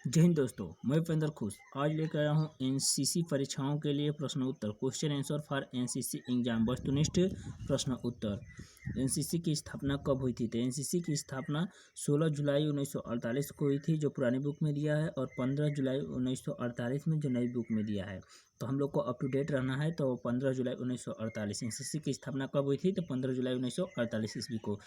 जय हिंद दोस्तों, मैं उपेंद्र खुश आज लेकर आया हूँ एनसीसी परीक्षाओं के लिए प्रश्न उत्तर question answer for NCC exam वस्तुनिष्ठ प्रश्न उत्तर। एनसीसी की स्थापना कब हुई थी? तो एनसीसी की स्थापना 16 जुलाई 1948 को हुई थी, जो पुरानी बुक में दिया है, और 15 जुलाई 1948 में जो नई बुक में दिया है। तो हम लोग को अप टू डेट रहना है। तो 15 जुलाई 1948 एनसीसी की स्थापना कब हुई थी? तो 15 जुलाई 1948 ईस्वी को।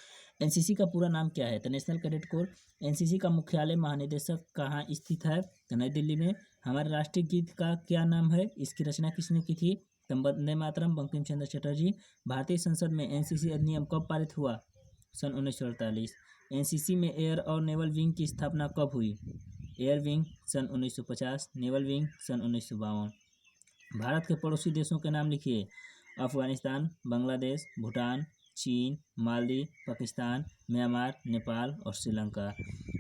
एनसीसी का पूरा नाम क्या है? तो नेशनल कैडेट कोर। एनसीसी का मुख्यालय महानिदेशक कहाँ स्थित है? तो नई दिल्ली में। हमारे राष्ट्रीय गीत का क्या नाम है? इसकी रचना किसने की थी? तो वंदे मातरम, बंकिम चंद्र चटर्जी। भारतीय संसद में एनसीसी अधिनियम कब पारित हुआ? सन 1948। एनसीसी में एयर और नेवल विंग की स्थापना कब हुई? एयर विंग सन 1950, नेवल विंग सन 1952। भारत के पड़ोसी देशों के नाम लिखिए। अफगानिस्तान, बांग्लादेश, भूटान, चीन, मालदीव, पाकिस्तान, म्यांमार, नेपाल और श्रीलंका।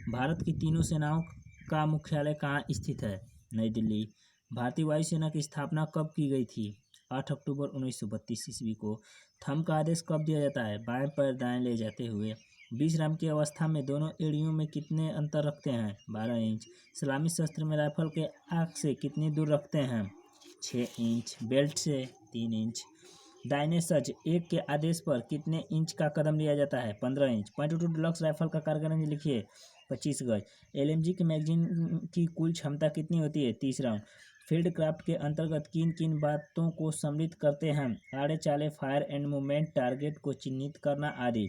भारत की तीनों सेनाओं का मुख्यालय कहाँ स्थित है? नई दिल्ली। भारतीय वायुसेना की स्थापना कब की गई थी? 8 अक्टूबर 1932 ईस्वी को। थंब का आदेश कब दिया जाता है? बाएं पैर दाएं ले जाते हुए। विश्राम की अवस्था में दोनों एड़ियों में कितने अंतर रखते हैं? 12 इंच। सलामी शस्त्र में राइफल के आँख से कितनी दूर रखते हैं? 6 इंच। बेल्ट से 3 इंच। दाहिने सज्ज एक के आदेश पर कितने इंच का कदम लिया जाता है? 15 इंच। .22 डिलक्स राइफल का कारगर रेंज लिखिए। 25 गज। एलएमजी की मैगजीन की कुल क्षमता कितनी होती है? 30 राउंड। फील्ड क्राफ्ट के अंतर्गत किन किन बातों को सम्मिलित करते हैं? आड़े चाले, फायर एंड मूवमेंट, टारगेट को चिन्हित करना आदि।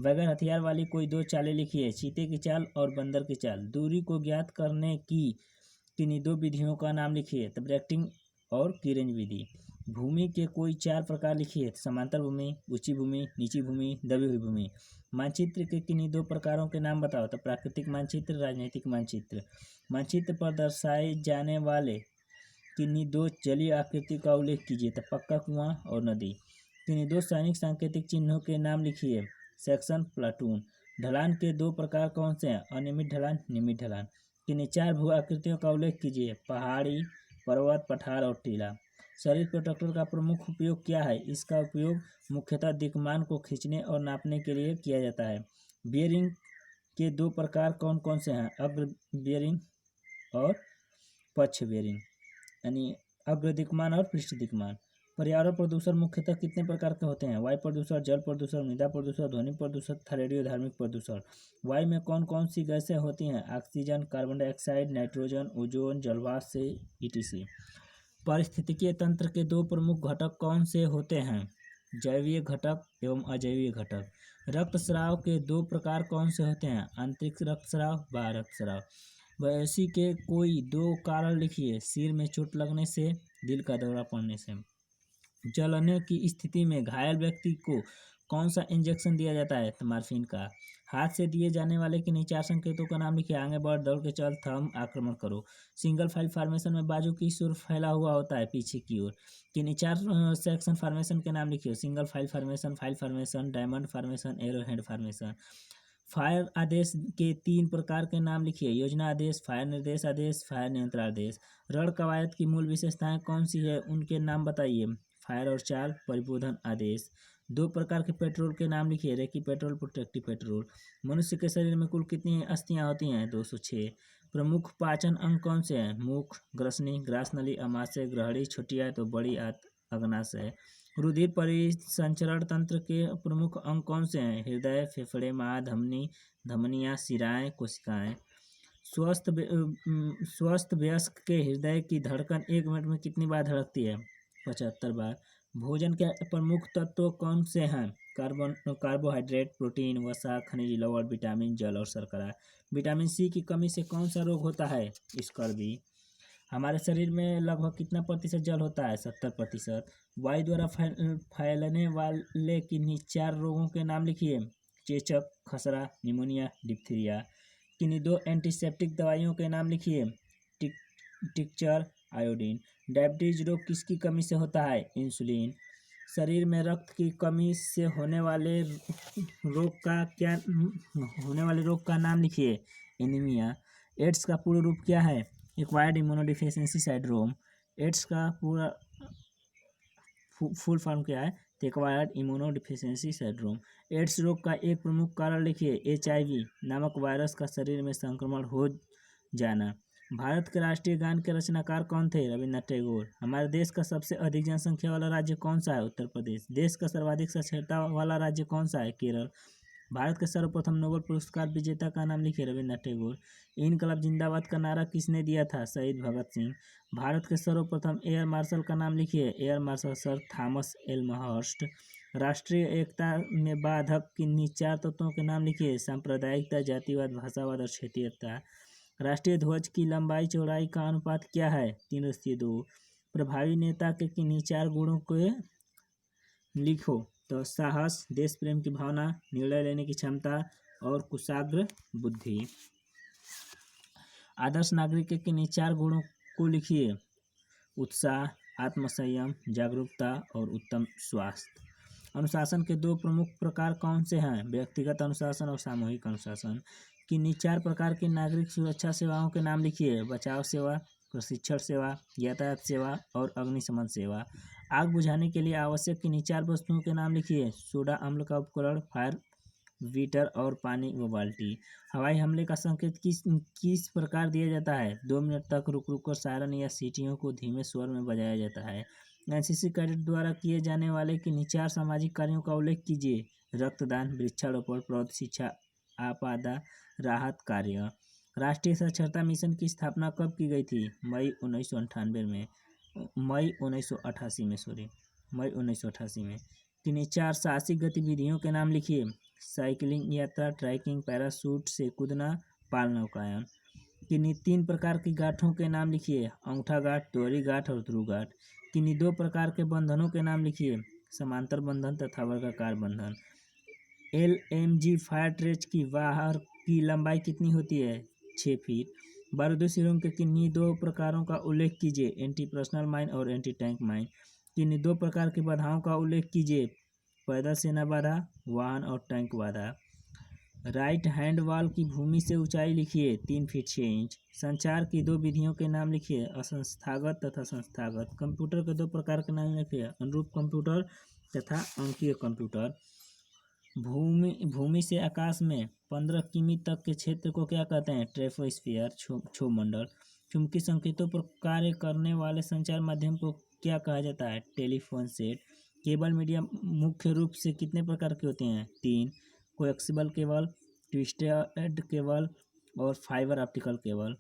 बगैर हथियार वाली कोई दो चालें लिखिए। चीते की चाल और बंदर की चाल। दूरी को ज्ञात करने की किन्हीं दो विधियों का नाम लिखिए। तो ब्रैकेटिंग और कीरेंज विधि। भूमि के कोई 4 प्रकार लिखिए। समांतर भूमि, ऊंची भूमि, नीची भूमि, दबी हुई भूमि। मानचित्र के किन्हीं दो प्रकारों के नाम बताओ। तो प्राकृतिक मानचित्र, राजनीतिक मानचित्र। मानचित्र पर दर्शाए जाने वाले किन्हीं दो जलीय आकृति का उल्लेख कीजिए। तो पक्का कुआं और नदी। किन्हीं दो सैनिक सांकेतिक चिन्हों के नाम लिखिए। Section, platoon. ढलान के दो प्रकार कौन से हैं? अनियमित ढलान, नियमित ढलान। किन्हीं 4 भू आकृतियों का उल्लेख कीजिए। पहाड़ी, पर्वत, पठार और टीला। शरीर प्रोटेक्टर का प्रमुख उपयोग क्या है? इसका उपयोग मुख्यतः दिक्मान को खींचने और नापने के लिए किया जाता है। बियरिंग के दो प्रकार कौन कौन से हैं? अग्र बियरिंग और पक्ष बियरिंग, यानी अग्र दिक्मान और पृष्ठ दिक्मान। पर्यावरण प्रदूषण मुख्यतः कितने प्रकार के होते हैं? वायु प्रदूषण, जल प्रदूषण, मृदा प्रदूषण, ध्वनि प्रदूषण तथा रेडियो धार्मिक प्रदूषण। वायु में कौन कौन सी गैसें होती हैं? Oxygen, carbon dioxide, nitrogen, ozone, जलवाष्प से ईटीसी। पारिस्थितिकीय तंत्र के दो प्रमुख घटक कौन से होते हैं? जैवीय घटक एवं अजैवीय घटक। रक्तस्राव के दो प्रकार कौन से होते हैं? आंतरिक रक्तस्राव, बाह्य रक्तस्राव। बेहोशी के कोई दो कारण लिखिए। सिर में चोट लगने से, दिल का दौरा पड़ने से। जलने की स्थिति में घायल व्यक्ति को कौन सा इंजेक्शन दिया जाता है? तो मॉर्फिन का। हाथ से दिए जाने वाले किन्हीं 4 संकेतों का नाम लिखिए। आगे बढ़, दौड़ के चल, थम, आक्रमण करो। सिंगल फाइल फॉर्मेशन में बाजू की ओर फैला हुआ होता है, पीछे की ओर। किन्हीं 4 सेक्शन फॉर्मेशन के नाम लिखिए। Single file formation, diamond formation, arrow head formation. Fire आदेश के 3 प्रकार के नाम लिखिए। योजना आदेश, फायर निर्देश आदेश, फायर नियंत्रण आदेश। रण कवायद की मूल विशेषताएं कौन सी है? उनके नाम बताइए। फायर और चाल, परिबोधन आदेश। 2 प्रकार के पेट्रोल के नाम लिखिए। Recce patrol, protective patrol. मनुष्य के शरीर में कुल कितनी अस्थियां होती हैं? 206। प्रमुख पाचन अंग कौन से हैं? मुख, ग्रसनी, ग्रासनली, अमाशय, ग्रहणी, छोटी आंत और बड़ी आंत, अग्नाशय। रुधिर परिसंचरण तंत्र के प्रमुख अंग कौन से हैं? हृदय, फेफड़े, मां, धमनियां, शिराएं, कोशिकाएं। स्वस्थ वयस्क के हृदय की धड़कन 1 मिनट में कितनी बार धड़कती है? 75 बार। भोजन के प्रमुख तत्व कौन से हैं? कार्बोहाइड्रेट, प्रोटीन, वसा, खनिज लवण, विटामिन, जल और शर्करा। विटामिन सी की कमी से कौन सा रोग होता है? स्कर्वी। हमारे शरीर में लगभग कितना प्रतिशत जल होता है? 70%। वायु द्वारा फैलने वाले किन्हीं 4 रोगों के नाम लिखिए। चेचक, खसरा, निमोनिया, डिप्थीरिया। किन्हीं 2 एंटीसेप्टिक दवाइयों के नाम लिखिए। टिक्चर, आयोडीन। डायबिटीज रोग किसकी कमी से होता है? इंसुलिन। शरीर में रक्त की कमी से होने वाले रोग का नाम लिखिए। एनीमिया। एड्स का पूर्ण रूप क्या है? Acquired इम्यूनोडिफिशियेंसी syndrome. एड्स का पूरा फुल फॉर्म क्या है? Acquired इम्यूनोडिफिशियेंसी syndrome. एड्स रोग का एक प्रमुख कारण लिखिए। एचआईवी नामक वायरस का शरीर में संक्रमण हो जाना। भारत के राष्ट्रीय गान के रचनाकार कौन थे? रविन्द्रनाथ टैगोर। हमारे देश का सबसे अधिक जनसंख्या वाला राज्य कौन सा है? उत्तर प्रदेश। देश का सर्वाधिक साक्षरता वाला राज्य कौन सा है? केरल। भारत के सर्वप्रथम नोबेल पुरस्कार विजेता का नाम लिखिए। रविन्द्रनाथ टैगोर। इनकलाब जिंदाबाद का नारा किसने दिया था? शहीद भगत सिंह। भारत के सर्वप्रथम एयर मार्शल का नाम लिखिए। Air marshal sir Thomas Elmhirst. राष्ट्रीय एकता में बाधक किन्हीं 4 तत्वों के नाम लिखिए। सांप्रदायिकता, जातिवाद, भाषावाद और क्षेत्रीयता। राष्ट्रीय ध्वज की लंबाई चौड़ाई का अनुपात क्या है? 3:2। प्रभावी नेता के किन्हीं 4 गुणों को लिखो। तो साहस, देश प्रेम की भावना, निर्णय लेने की क्षमता और कुशाग्र बुद्धि। आदर्श नागरिक के किन्हीं 4 गुणों को लिखिए। उत्साह, आत्मसंयम, जागरूकता और उत्तम स्वास्थ्य। अनुशासन के 2 प्रमुख प्रकार कौन से हैं? व्यक्तिगत अनुशासन और सामूहिक अनुशासन। किन्हीं 4 प्रकार की नागरिक सुरक्षा सेवाओं के नाम लिखिए। बचाव सेवा, प्रशिक्षण सेवा, यातायात सेवा और अग्निशमन सेवा। आग बुझाने के लिए आवश्यक किन्हीं 4 वस्तुओं के नाम लिखिए। सोडा अम्ल का उपकरण, फायर वीटर और पानी व बाल्टी। हवाई हमले का संकेत किस प्रकार दिया जाता है? 2 मिनट तक रुक रुक कर सायरन या सीटियों को धीमे स्वर में बजाया जाता है। एनसीसी कैडेट द्वारा किए जाने वाले किन्हीं 4 सामाजिक कार्यों का उल्लेख कीजिए। रक्तदान, वृक्षारोपण, प्रौद्योगिकी शिक्षा, आपदा राहत कार्य। राष्ट्रीय साक्षरता मिशन की स्थापना कब की गई थी? मई 1988 में। मई 1988 में। किन्हीं 4 साहसिक गतिविधियों के नाम लिखिए। साइकिलिंग यात्रा, ट्रैकिंग, पैराशूट से कूदना, पाल नौकायन। किन्हीं 3 प्रकार की गांठों के नाम लिखिए। अंगूठा गांठ, दोहरी गांठ और ध्रुव गांठ। किन्हीं 2 प्रकार के बंधनों के नाम लिखिए। समांतर बंधन तथा वर्गाकार बंधन। LMG फायर ट्रेच की बाहर की लंबाई कितनी होती है? 6 फीट। बारूदी सुरंग के किन्हीं 2 प्रकारों का उल्लेख कीजिए। एंटी पर्सनल माइन और एंटी टैंक माइन। किन्हीं 2 प्रकार की बाधाओं का उल्लेख कीजिए। पैदल सेना बाधा, वाहन और टैंक बाधा। राइट हैंड वॉल की भूमि से ऊंचाई लिखिए। 3 फीट 6 इंच। संचार की 2 विधियों के नाम लिखिए। असंस्थागत तथा संस्थागत। कंप्यूटर के 2 प्रकार के नाम लिखिए। अनुरूप कंप्यूटर तथा अंकीय कंप्यूटर। भूमि से आकाश में 15 किमी तक के क्षेत्र को क्या कहते हैं? ट्रोपोस्फियर, क्षोभमंडल। चुंबकीय संकेतों पर कार्य करने वाले संचार माध्यम को क्या कहा जाता है? Telephone set. केबल मीडिया मुख्य रूप से कितने प्रकार के होते हैं? 3। कोएक्सियल केबल, ट्विस्टेड केबल और फाइबर ऑप्टिकल केबल।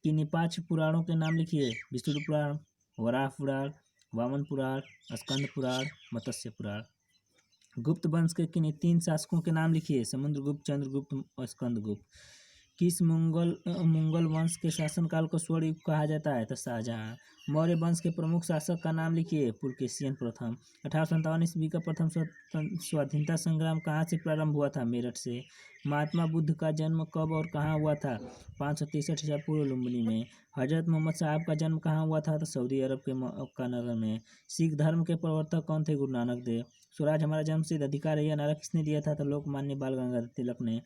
किन्हीं 5 पुराणों के नाम लिखिए। विष्णु पुराण, वराह पुराण, वामन पुराण, स्कंद पुराण, मत्स्य पुराण। गुप्त वंश के किन्हीं 3 शासकों के नाम लिखिए। समुद्रगुप्त, चंद्रगुप्त और स्कंदगुप्त। किस मुगल वंश के शासनकाल को स्वर्ण युग कहा जाता है? तो शाहजहां। मौर्य वंश के प्रमुख शासक का नाम लिखिए। पुलकेशिन प्रथम। 1857 ईस्वी का प्रथम स्वाधीनता संग्राम कहाँ से प्रारंभ हुआ था? मेरठ से। महात्मा बुद्ध का जन्म कब और कहाँ हुआ था? 563 ईसा पूर्व लुम्बिनी में। हजरत मोहम्मद साहब का जन्म कहाँ हुआ था? तो सऊदी अरब के मक्का नगर में। सिख धर्म के प्रवर्तक कौन थे? गुरु नानक देव। स्वराज हमारा जन्मसिद्ध अधिकार है, यह नारा किसने दिया था? तो लोकमान्य बाल गंगाधर तिलक ने।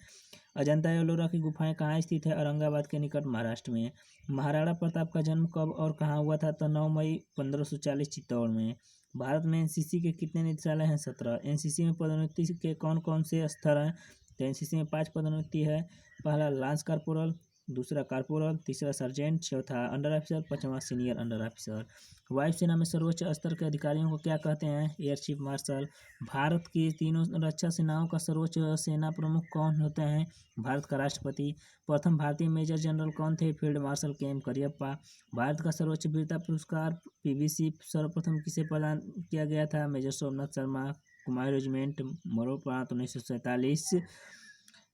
अजंता एलोरा की गुफाएं कहाँ स्थित है? औरंगाबाद के निकट, महाराष्ट्र में। महाराणा प्रताप का जन्म कब और कहाँ हुआ था? तो 9 मई 1540 चित्तौड़ में। भारत में एनसीसी के कितने निदेशालय हैं? 17। एनसीसी में पदोन्नति के कौन कौन से स्तर हैं? तो एनसीसी में 5 पदोन्नति है। पहला लांस कॉर्पोरल, दूसरा कॉर्पोरल, तीसरा सर्जेंट, चौथा अंडर ऑफिसर, 5वां सीनियर अंडर ऑफिसर। वायुसेना में सर्वोच्च स्तर के अधिकारियों को क्या कहते हैं? Air chief marshal. भारत की तीनों रक्षा सेनाओं का सर्वोच्च सेना प्रमुख कौन होते हैं? भारत का राष्ट्रपति। प्रथम भारतीय मेजर जनरल कौन थे? Field marshal KM Cariappa. Bharat का सर्वोच्च वीरता पुरस्कार PVC सर्वप्रथम किसे प्रदान किया गया था? मेजर सोमनाथ शर्मा, कुमाऊं रेजिमेंट, मरोड़ प्रांत, 1947।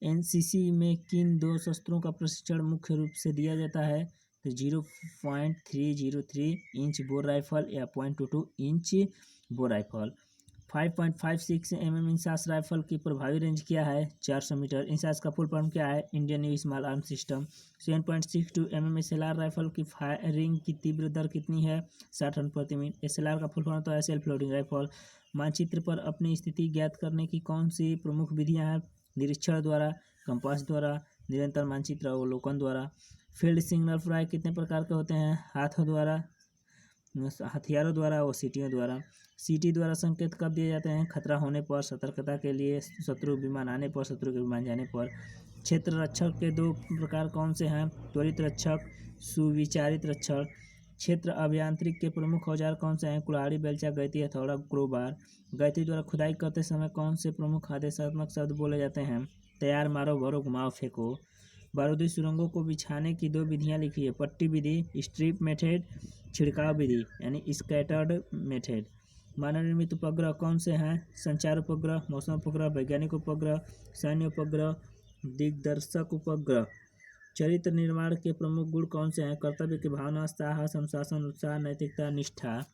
एनसीसी में किन 2 शस्त्रों का प्रशिक्षण मुख्य रूप से दिया जाता है? तो 0.303 इंच बोर राइफल या 0.22 inch bore rifle. 5.56 mm INSAS rifle की प्रभावी रेंज क्या है? 400 मीटर। इंसास का फुल फॉर्म क्या है? Indian new small arm system. 7.62 mm SLR rifle की फायरिंग की तीव्र दर कितनी है? 60 रन प्रति मिनट। SLR का फुल फॉर्म तो है सेल्फ लोडिंग राइफल। मानचित्र पर अपनी स्थिति ज्ञात करने की कौन सी प्रमुख विधियां हैं? निरीक्षण द्वारा, कंपास द्वारा, निरंतर मानचित्र अवलोकन द्वारा। फील्ड सिग्नल फ्राई कितने प्रकार के होते हैं? हाथों द्वारा, हथियारों द्वारा और सीटियों द्वारा। सीटी द्वारा संकेत कब दिए जाते हैं? खतरा होने पर, सतर्कता के लिए, शत्रु विमान आने पर, शत्रु के विमान जाने पर। क्षेत्र रक्षक के दो प्रकार कौन से हैं? त्वरित रक्षक, सुविचारित रक्षक। क्षेत्र अभियांत्रिक के प्रमुख औजार कौन से हैं? कुल्हाड़ी, बेलचा, गैती, हथौड़ा, क्रोबार। गैती द्वारा खुदाई करते समय कौन से प्रमुख आदेशात्मक शब्द बोले जाते हैं? तैयार, मारो, भरो, घुमाओ, फेंको। बारूदी सुरंगों को बिछाने की दो विधियां लिखिए। पट्टी विधि, स्ट्रिप मेथड, छिड़काव विधि यानी स्कैटर्ड मेथड। मानव निर्मित उपग्रह कौन से हैं? संचार उपग्रह, मौसम उपग्रह, वैज्ञानिक उपग्रह, सैन्य उपग्रह, दिग्दर्शक उपग्रह। चरित्र निर्माण के प्रमुख गुण कौन से हैं? कर्तव्य की भावना, साहस, अनुशासन, उत्साह, नैतिकता, निष्ठा।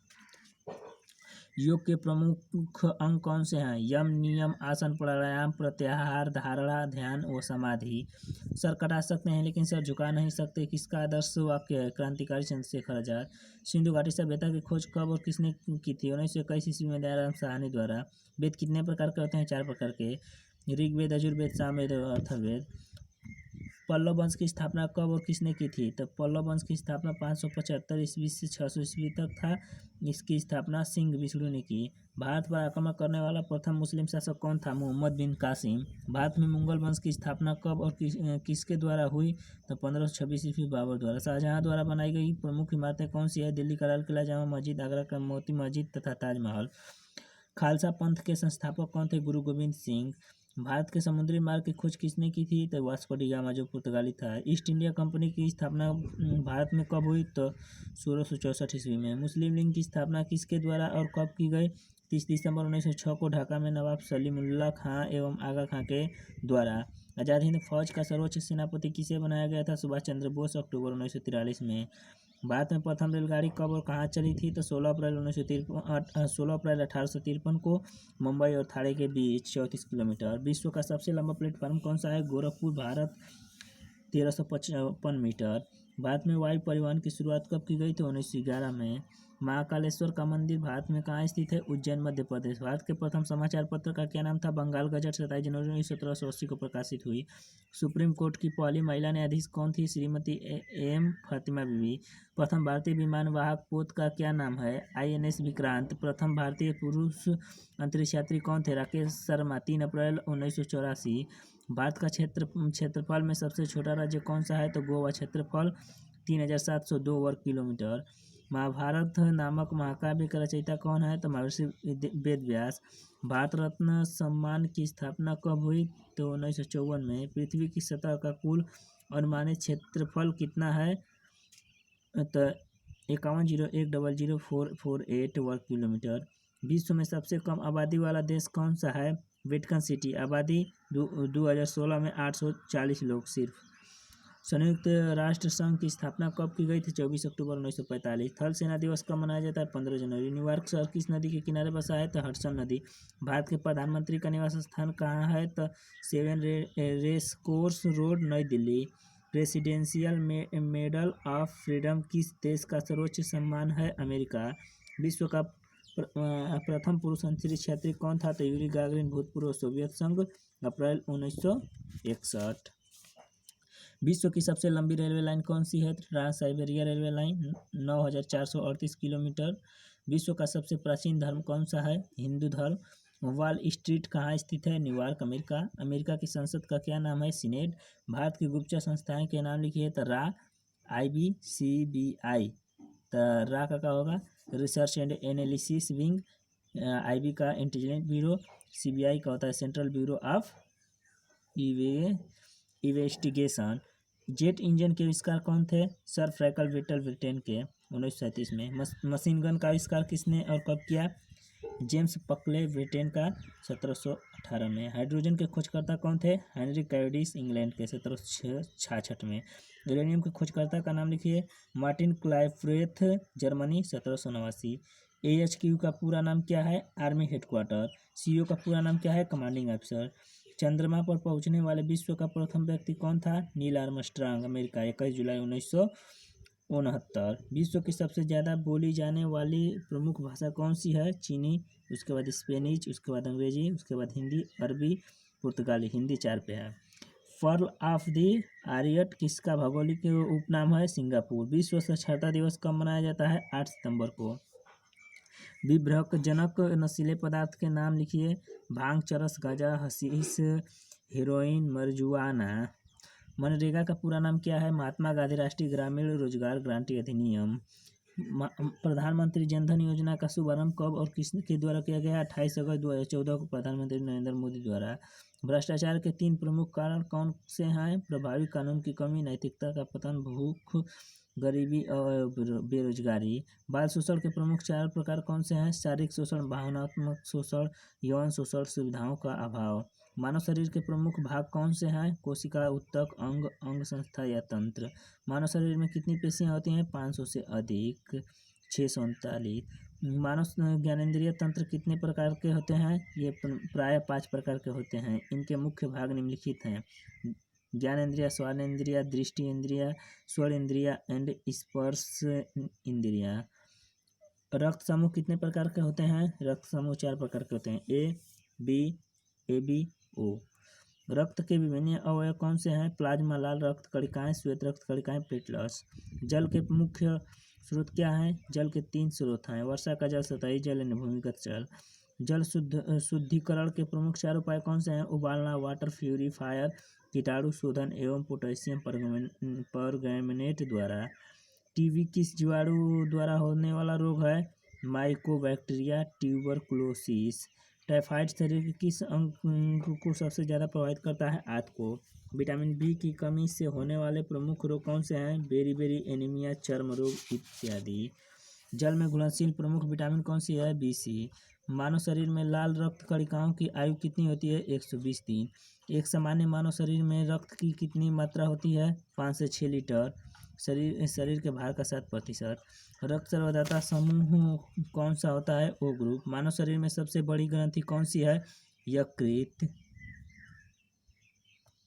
योग के प्रमुख अंग कौन से हैं? यम, नियम, आसन, प्राणायाम, प्रत्याहार, धारणा, ध्यान व समाधि। सर कटा सकते हैं लेकिन सर झुका नहीं सकते, किसका आदर्श वाक्य है? क्रांतिकारी चंद्रशेखर आजाद। सिंधु घाटी सभ्यता की खोज कब और किसने की थी? 1921 ईस्वी में दयाराम साहनी द्वारा। वेद कितने प्रकार के होते हैं? 4 प्रकार के, ऋग्वेद, यजुर्वेद, सामवेद और अथर्ववेद। पल्लव वंश की स्थापना कब और किसने की थी? तो पल्लव वंश की स्थापना 575 ईस्वी से 600 ईस्वी तक था। इसकी स्थापना सिंह विष्णु ने की। भारत पर आक्रमण करने वाला प्रथम मुस्लिम शासक कौन था? मोहम्मद बिन कासिम। भारत में मुगल वंश की स्थापना कब और किसके द्वारा हुई? तो 1526 ईस्वी बाबर द्वारा। शाहजहां द्वारा बनाई गई प्रमुख इमारतें कौन सी है? दिल्ली का लाल किला, जामा मस्जिद, आगरा का मोती मस्जिद तथा ताजमहल। खालसा पंथ के संस्थापक कौन थे? गुरु गोविंद सिंह। भारत के समुद्री मार्ग की खोज किसने की थी? तो वास्को डी गामा जो पुर्तगाली था। ईस्ट इंडिया कंपनी की स्थापना भारत में कब हुई? तो 1664 ईस्वी में। मुस्लिम लीग की स्थापना किसके द्वारा और कब की गई? 30 दिसंबर 1906 को ढाका में नवाब सलीमुल्लाह खां एवं आगा खां के द्वारा। आज़ाद हिंद फौज का सर्वोच्च सेनापति किसे बनाया गया था? सुभाष चंद्र बोस, अक्टूबर 1943 में। भारत में प्रथम रेलगाड़ी कब और कहाँ चली थी? तो 16 अप्रैल 1853 को मुंबई और थाने के बीच 34 किलोमीटर। विश्व का सबसे लंबा प्लेटफार्म कौन सा है? गोरखपुर, भारत, 1355 मीटर। भारत में वायु परिवहन की शुरुआत कब की गई थी? 1911 में। महाकालेश्वर का मंदिर भारत में कहाँ स्थित है? उज्जैन, मध्य प्रदेश। भारत के प्रथम समाचार पत्र का क्या नाम था? बंगाल गजट, 27 जनवरी 1780 को प्रकाशित हुई। सुप्रीम कोर्ट की पहली महिला न्यायाधीश कौन थी? श्रीमती एम फातिमा बीवी। प्रथम भारतीय विमान वाहक पोत का क्या नाम है? INS विक्रांत। प्रथम भारतीय पुरुष अंतरिक्ष यात्री कौन थे? राकेश शर्मा, 3 अप्रैल 1984। भारत का क्षेत्रफल में सबसे छोटा राज्य कौन सा है? तो गोवा। क्षेत्रफल 3702 वर्ग किलोमीटर। महाभारत नामक महाकाव्य का रचयिता कौन है? तो महर्षि वेद व्यास। भारत रत्न सम्मान की स्थापना कब हुई? तो 1954 में। पृथ्वी की सतह का कुल अनुमानित क्षेत्रफल कितना है? तो 51,001,048 वर्ग किलोमीटर। विश्व में सबसे कम आबादी वाला देश कौन सा है? Vatican city. आबादी 2016 में 840 लोग सिर्फ। संयुक्त राष्ट्र संघ की स्थापना कब की गई थी? 24 अक्टूबर 1945। थल सेना दिवस कब मनाया जाता है? 15 जनवरी। न्यूयॉर्क शहर किस नदी के किनारे बसा है? तो हडसन नदी। भारत के प्रधानमंत्री का निवास स्थान कहाँ है? तो 7 रेस कोर्स रोड, नई Delhi. Presidential medal of freedom किस देश का सर्वोच्च सम्मान है? अमेरिका। विश्व का प्रथम पुरुष अंतरिक्ष यात्री कौन था? तो यूरी गागरिन, भूतपूर्व सोवियत संघ, अप्रैल 1961। विश्व की सबसे लंबी रेलवे लाइन कौन सी है? Trans Siberia railway line, 9438 kilometre. विश्व का सबसे प्राचीन धर्म कौन सा है? हिंदू धर्म। वॉल स्ट्रीट कहाँ स्थित है? New York, America. अमेरिका की संसद का क्या नाम है? सीनेट। भारत की गुप्तचर संस्थाएं के नाम लिखिए। तो रा, IB, CBI। तो रा का क्या होगा? Research and analysis wing. IB का इंटेलिजेंस ब्यूरो। CBI का होता है central bureau of investigation. Jet engine के आविष्कार कौन थे? सर फ्रैंकल व्हिटल, ब्रिटेन के, 1937 में। मशीन गन का आविष्कार किसने और कब किया? जेम्स पकले, ब्रिटेन का, 1718 में। हाइड्रोजन के खोजकर्ता कौन थे? हेनरी कैवेंडिश, इंग्लैंड के, 1766 में। यूरेनियम के खोजकर्ता का नाम लिखिए। Martin क्लाइफ्रेथ, Germany, 1789। AHQ का पूरा नाम क्या है? Army headquarter. CO का पूरा नाम क्या है? Commanding officer. चंद्रमा पर पहुंचने वाले विश्व का प्रथम व्यक्ति कौन था? नील आर्मस्ट्रांग, अमेरिका, 21 जुलाई 1969। विश्व की सबसे ज़्यादा बोली जाने वाली प्रमुख भाषा कौन सी है? चीनी, उसके बाद स्पेनिश, उसके बाद अंग्रेजी, उसके बाद हिंदी, अरबी, पुर्तगाली। हिंदी 4 पे है। पर्ल ऑफ द आरियट किसका भौगोलिक उपनाम है? सिंगापुर। विश्व साक्षरता दिवस कब मनाया जाता है? 8 सितंबर को। विभ्रकजनक नशीले पदार्थ के नाम लिखिए। भांग, चरस, गांजा, हशीश, हेरोइन, मरजुआना। मनरेगा का पूरा नाम क्या है? महात्मा गांधी राष्ट्रीय ग्रामीण रोजगार गारंटी अधिनियम। प्रधानमंत्री जनधन योजना का शुभारंभ कब और किसके द्वारा किया गया? 28 अगस्त 2014 को प्रधानमंत्री नरेंद्र मोदी द्वारा। भ्रष्टाचार के 3 प्रमुख कारण कौन से हैं? प्रभावी कानून की कमी, नैतिकता का पतन, भूख, गरीबी और बेरोजगारी। बाल शोषण के प्रमुख 4 प्रकार कौन से हैं? शारीरिक शोषण, भावनात्मक शोषण, यौन शोषण, सुविधाओं का अभाव। मानव शरीर के प्रमुख भाग कौन से हैं? कोशिका, ऊतक, अंग, अंग संस्था या तंत्र। मानव शरीर में कितनी पेशियां होती हैं? 500 से अधिक, 639। मानव ज्ञानेंद्रिय तंत्र कितने प्रकार के होते हैं? ये प्राय 5 प्रकार के होते हैं। इनके मुख्य भाग निम्नलिखित हैं: ज्ञानेंद्रिय, स्वादेंद्रिय, दृष्टि इंद्रिय, स्वर इंद्रिय एंड स्पर्श इंद्रिय। रक्त समूह कितने प्रकार के होते हैं? रक्त समूह 4 प्रकार के होते हैं: ए बी ओ। रक्त के विभिन्न अवयव कौन से हैं? प्लाज्मा, लाल रक्त कणिकाएं, श्वेत रक्त कणिकाएं, प्लेटलेट्स। जल के मुख्य स्रोत क्या हैं? जल के 3 स्रोत हैं: वर्षा का जल, सतही जल एवं भूमिगत जल। जल शुद्धिकरण के प्रमुख 4 उपाय कौन से हैं? उबालना, वाटर प्यूरिफायर, कीटाणु शोधन एवं पोटेशियम परमैंगनेट द्वारा। टीबी किस जीवाणु द्वारा होने वाला रोग है? Mycobacteria tuberculosis. टाइफाइड शरीर के किस अंग को सबसे ज़्यादा प्रभावित करता है? आंत को। विटामिन बी की कमी से होने वाले प्रमुख रोग कौन से हैं? बेरी एनीमिया, चर्म रोग इत्यादि। जल में घुलनशील प्रमुख विटामिन कौन सी है? बी। मानव शरीर में लाल रक्त कणिकाओं की आयु कितनी होती है? 120 दिन। एक सामान्य मानव शरीर में रक्त की कितनी मात्रा होती है? 5 से 6 लीटर। शरीर के भार का 7%। रक्त स्रावदाता समूह कौन सा होता है? ओ ग्रुप। मानव शरीर में सबसे बड़ी ग्रंथि कौन सी है? यकृत।